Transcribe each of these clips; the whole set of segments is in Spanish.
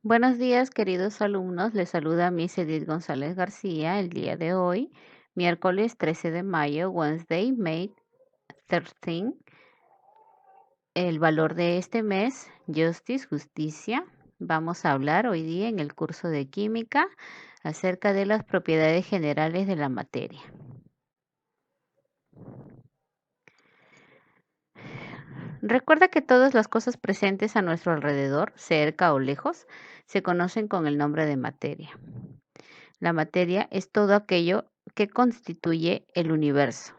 Buenos días, queridos alumnos. Les saluda Miss Edith González García el día de hoy, miércoles 13 de mayo, Wednesday, May 13. El valor de este mes, Justice, justicia. Vamos a hablar hoy día en el curso de química acerca de las propiedades generales de la materia. Recuerda que todas las cosas presentes a nuestro alrededor, cerca o lejos, se conocen con el nombre de materia. La materia es todo aquello que constituye el universo.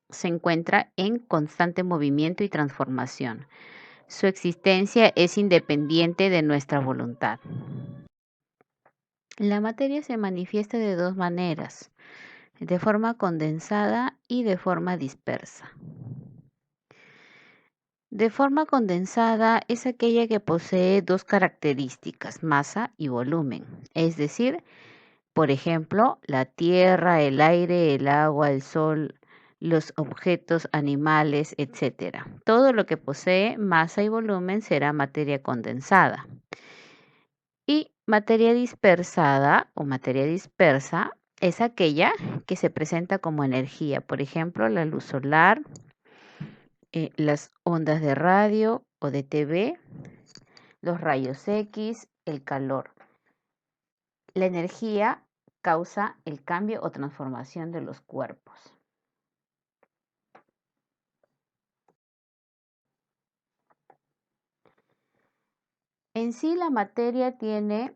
Se encuentra en constante movimiento y transformación. Su existencia es independiente de nuestra voluntad. La materia se manifiesta de dos maneras, de forma condensada y de forma dispersa. De forma condensada es aquella que posee dos características, masa y volumen, es decir, por ejemplo, la tierra, el aire, el agua, el sol, los objetos, animales, etc. Todo lo que posee masa y volumen será materia condensada. Y materia dispersada o materia dispersa es aquella que se presenta como energía. Por ejemplo, la luz solar, las ondas de radio o de TV, los rayos X, el calor. La energía causa el cambio o transformación de los cuerpos. En sí, la materia tiene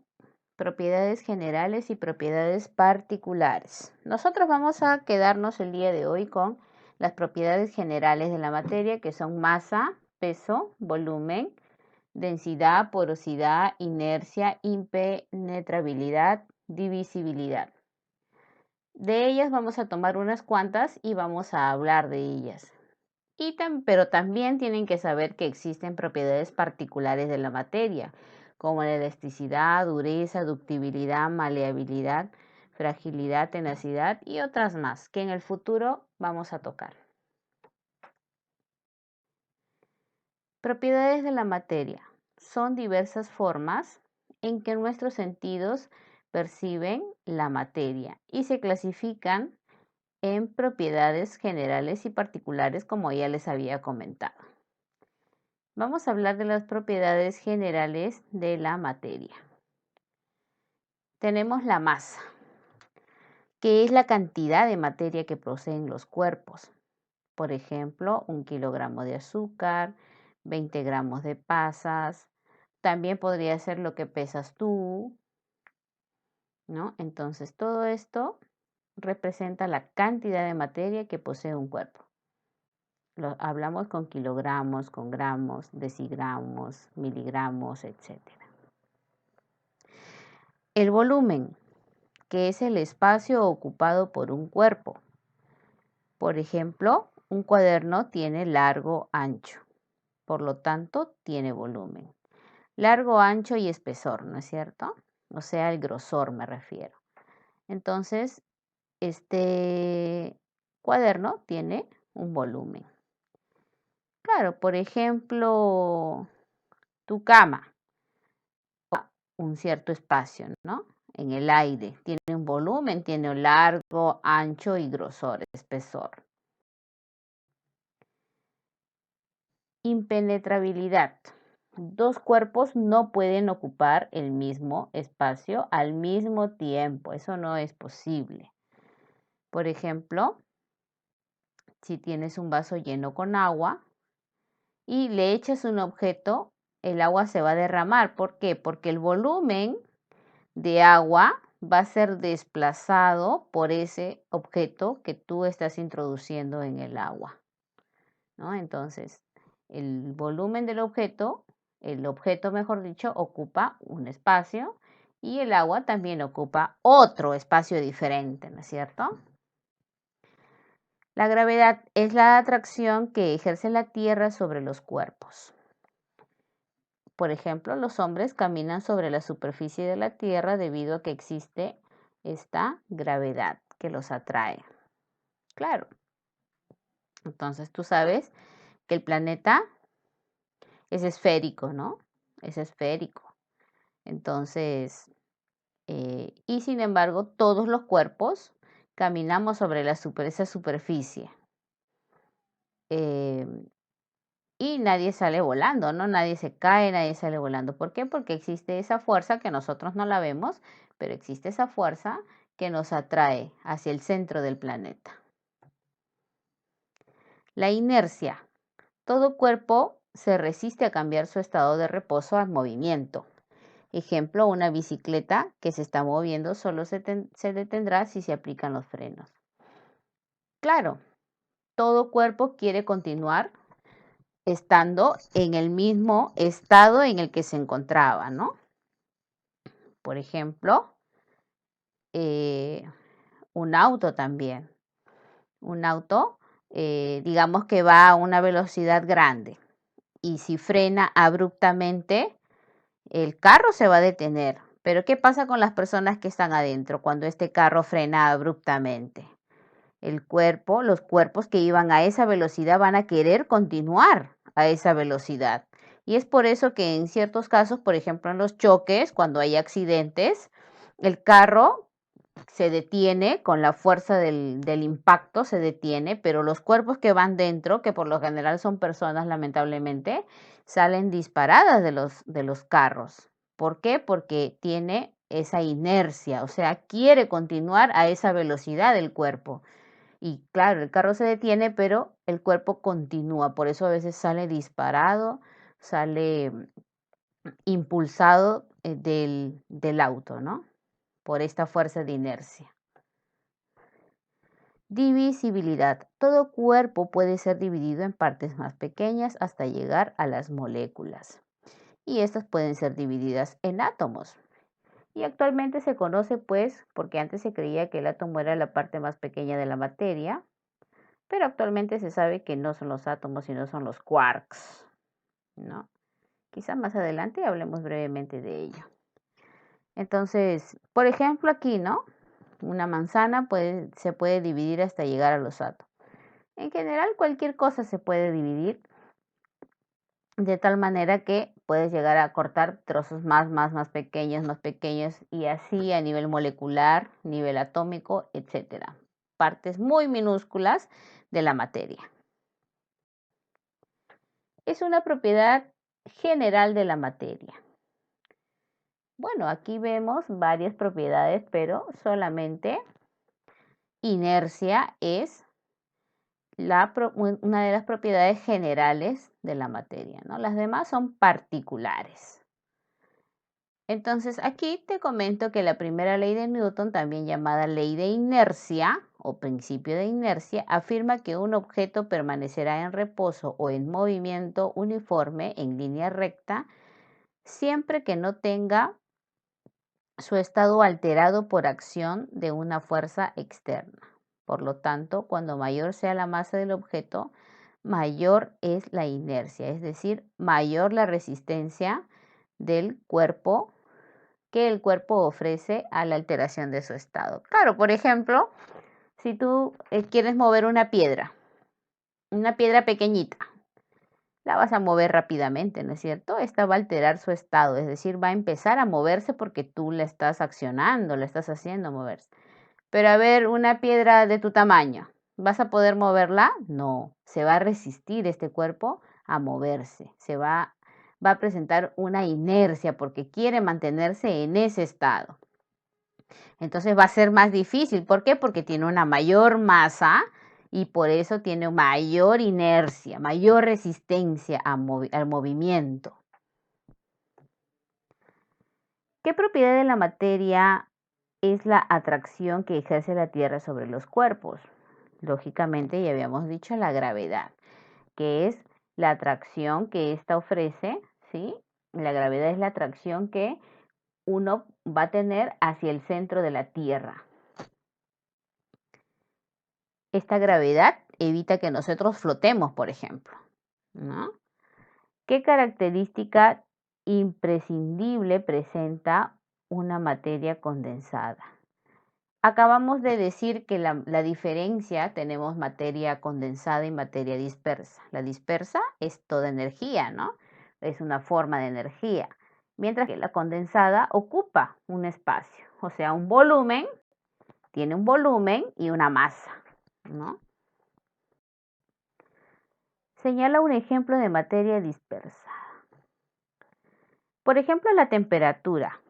propiedades generales y propiedades particulares. Nosotros vamos a quedarnos el día de hoy con las propiedades generales de la materia, que son masa, peso, volumen, densidad, porosidad, inercia, impenetrabilidad, divisibilidad. De ellas vamos a tomar unas cuantas y vamos a hablar de ellas. Pero también tienen que saber que existen propiedades particulares de la materia, como la elasticidad, dureza, ductibilidad, maleabilidad, fragilidad, tenacidad y otras más que en el futuro vamos a tocar. Propiedades de la materia. Son diversas formas en que nuestros sentidos perciben la materia y se clasifican en propiedades generales y particulares, como ya les había comentado. Vamos a hablar de las propiedades generales de la materia. Tenemos la masa, que es la cantidad de materia que poseen los cuerpos. Por ejemplo, 1 kilogramo de azúcar, 20 gramos de pasas. También podría ser lo que pesas tú, ¿no? Entonces, todo esto representa la cantidad de materia que posee un cuerpo. Hablamos con kilogramos, con gramos, decigramos, miligramos, etc. El volumen, que es el espacio ocupado por un cuerpo. Por ejemplo, un cuaderno tiene largo, ancho, por lo tanto tiene volumen. Largo, ancho y espesor, ¿no es cierto? O sea, el grosor me refiero. Entonces, este cuaderno tiene un volumen. Claro, por ejemplo, tu cama, un cierto espacio, ¿no? En el aire, tiene un volumen, tiene un largo, ancho y grosor, espesor. Impenetrabilidad. Dos cuerpos no pueden ocupar el mismo espacio al mismo tiempo, eso no es posible. Por ejemplo, si tienes un vaso lleno con agua y le echas un objeto, el agua se va a derramar. ¿Por qué? Porque el volumen de agua va a ser desplazado por ese objeto que tú estás introduciendo en el agua, ¿no? Entonces, el volumen del objeto, el objeto mejor dicho, ocupa un espacio y el agua también ocupa otro espacio diferente, ¿no es cierto? La gravedad es la atracción que ejerce la Tierra sobre los cuerpos. Por ejemplo, los hombres caminan sobre la superficie de la Tierra debido a que existe esta gravedad que los atrae. Claro. Entonces tú sabes que el planeta es esférico, ¿no? Es esférico. Entonces, y sin embargo, todos los cuerpos caminamos sobre esa superficie. Y nadie sale volando, ¿no? Nadie se cae, nadie sale volando. ¿Por qué? Porque existe esa fuerza que nosotros no la vemos, pero existe esa fuerza que nos atrae hacia el centro del planeta. La inercia. Todo cuerpo se resiste a cambiar su estado de reposo al movimiento. Ejemplo, una bicicleta que se está moviendo solo se detendrá si se aplican los frenos. Claro, todo cuerpo quiere continuar estando en el mismo estado en el que se encontraba, ¿no? Por ejemplo, un auto también. Un auto, digamos que va a una velocidad grande y si frena abruptamente, el carro se va a detener. Pero ¿qué pasa con las personas que están adentro cuando este carro frena abruptamente? Los cuerpos que iban a esa velocidad van a querer continuar a esa velocidad. Y es por eso que en ciertos casos, por ejemplo en los choques, cuando hay accidentes, el carro se detiene con la fuerza del impacto, se detiene, pero los cuerpos que van dentro, que por lo general son personas lamentablemente, salen disparadas de los carros. ¿Por qué? Porque tiene esa inercia, o sea, quiere continuar a esa velocidad del cuerpo. Y claro, el carro se detiene, pero el cuerpo continúa, por eso a veces sale disparado, sale impulsado del auto, ¿no? Por esta fuerza de inercia. Divisibilidad. Todo cuerpo puede ser dividido en partes más pequeñas hasta llegar a las moléculas. Y estas pueden ser divididas en átomos. Y actualmente se conoce pues, porque antes se creía que el átomo era la parte más pequeña de la materia, pero actualmente se sabe que no son los átomos, sino son los quarks, ¿no? Quizá más adelante hablemos brevemente de ello. Entonces, por ejemplo aquí, ¿no? Una manzana se puede dividir hasta llegar a los átomos. En general, cualquier cosa se puede dividir de tal manera que puedes llegar a cortar trozos más pequeños y así a nivel molecular, nivel atómico, etcétera. Partes muy minúsculas de la materia. Es una propiedad general de la materia. Bueno, aquí vemos varias propiedades, pero solamente inercia es una de las propiedades generales de la materia, ¿no? Las demás son particulares. Entonces, aquí te comento que la primera ley de Newton, también llamada ley de inercia o principio de inercia, afirma que un objeto permanecerá en reposo o en movimiento uniforme en línea recta siempre que no tenga su estado alterado por acción de una fuerza externa. Por lo tanto, cuando mayor sea la masa del objeto, mayor es la inercia, es decir, mayor la resistencia del cuerpo que el cuerpo ofrece a la alteración de su estado. Claro, por ejemplo, si tú quieres mover una piedra pequeñita, la vas a mover rápidamente, ¿no es cierto? Esta va a alterar su estado, es decir, va a empezar a moverse porque tú la estás accionando, la estás haciendo moverse. Pero a ver, una piedra de tu tamaño, ¿vas a poder moverla? No, se va a resistir este cuerpo a moverse, va a presentar una inercia porque quiere mantenerse en ese estado. Entonces va a ser más difícil. ¿Por qué? Porque tiene una mayor masa y por eso tiene mayor inercia, mayor resistencia al movimiento. ¿Qué propiedad de la materia es la atracción que ejerce la Tierra sobre los cuerpos? Lógicamente, ya habíamos dicho la gravedad, que es la atracción que ésta ofrece, ¿sí? La gravedad es la atracción que uno va a tener hacia el centro de la Tierra. Esta gravedad evita que nosotros flotemos, por ejemplo, ¿no? ¿Qué característica imprescindible presenta una materia condensada? Acabamos de decir que la diferencia, tenemos materia condensada y materia dispersa. La dispersa es toda energía, ¿no? Es una forma de energía. mientras que la condensada ocupa un espacio, o sea, un volumen, tiene un volumen y una masa, ¿no? Señala un ejemplo de materia dispersa. Por ejemplo, la temperatura.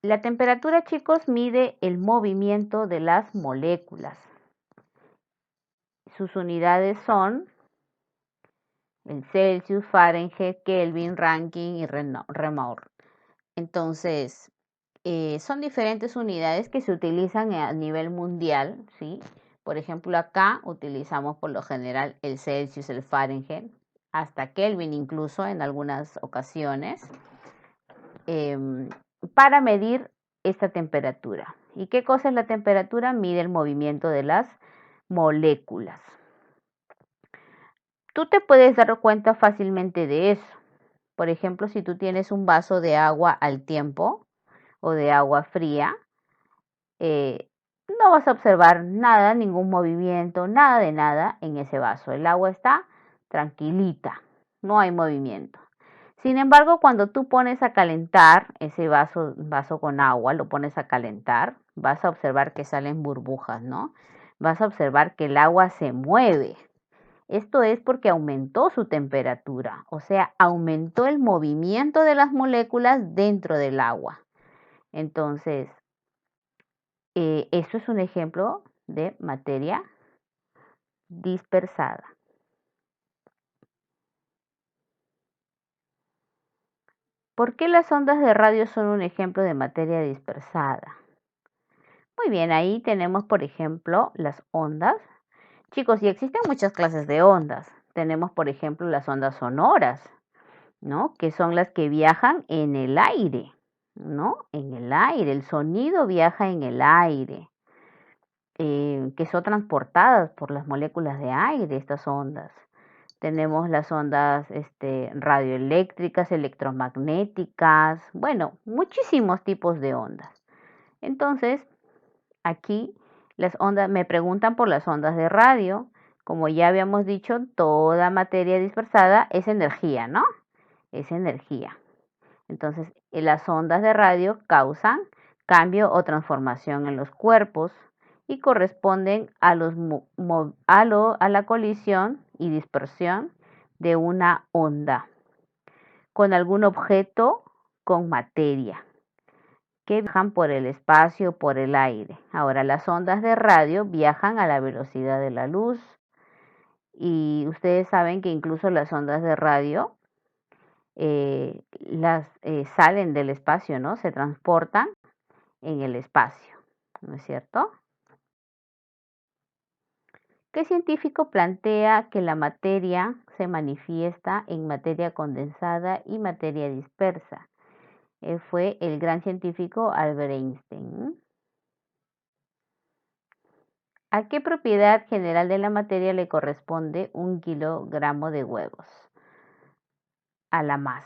La temperatura, chicos, mide el movimiento de las moléculas. Sus unidades son el Celsius, Fahrenheit, Kelvin, Rankine y Reaumur. Entonces, son diferentes unidades que se utilizan a nivel mundial, ¿sí? Por ejemplo, acá utilizamos por lo general el Celsius, el Fahrenheit, hasta Kelvin incluso en algunas ocasiones, para medir esta temperatura. ¿Y qué cosa es la temperatura? Mide el movimiento de las moléculas. Tú te puedes dar cuenta fácilmente de eso. Por ejemplo, si tú tienes un vaso de agua al tiempo o de agua fría, no vas a observar nada, ningún movimiento, nada de nada en ese vaso. El agua está tranquilita, no hay movimiento. Sin embargo, cuando tú pones a calentar ese vaso con agua, lo pones a calentar, vas a observar que salen burbujas, ¿no? Vas a observar que el agua se mueve. Esto es porque aumentó su temperatura, o sea, aumentó el movimiento de las moléculas dentro del agua. Entonces, esto es un ejemplo de materia dispersada. ¿Por qué las ondas de radio son un ejemplo de materia dispersada? Muy bien, ahí tenemos, por ejemplo, las ondas. Chicos, y existen muchas clases de ondas. Tenemos, por ejemplo, las ondas sonoras, ¿no? Que son las que viajan en el aire, ¿no? En el aire, el sonido viaja en el aire, que son transportadas por las moléculas de aire, estas ondas. Tenemos las ondas radioeléctricas, electromagnéticas, bueno, muchísimos tipos de ondas. Entonces, aquí las ondas, me preguntan por las ondas de radio. Como ya habíamos dicho, toda materia dispersada es energía, ¿no? Es energía. Entonces, las ondas de radio causan cambio o transformación en los cuerpos y corresponden a la colisión y dispersión de una onda con algún objeto con materia que viajan por el espacio o por el aire. Ahora, las ondas de radio viajan a la velocidad de la luz y ustedes saben que incluso las ondas de radio salen del espacio, ¿no? Se transportan en el espacio, ¿no es cierto? ¿Qué científico plantea que la materia se manifiesta en materia condensada y materia dispersa? Fue el gran científico Albert Einstein. ¿A qué propiedad general de la materia le corresponde 1 kilogramo de huevos? A la masa.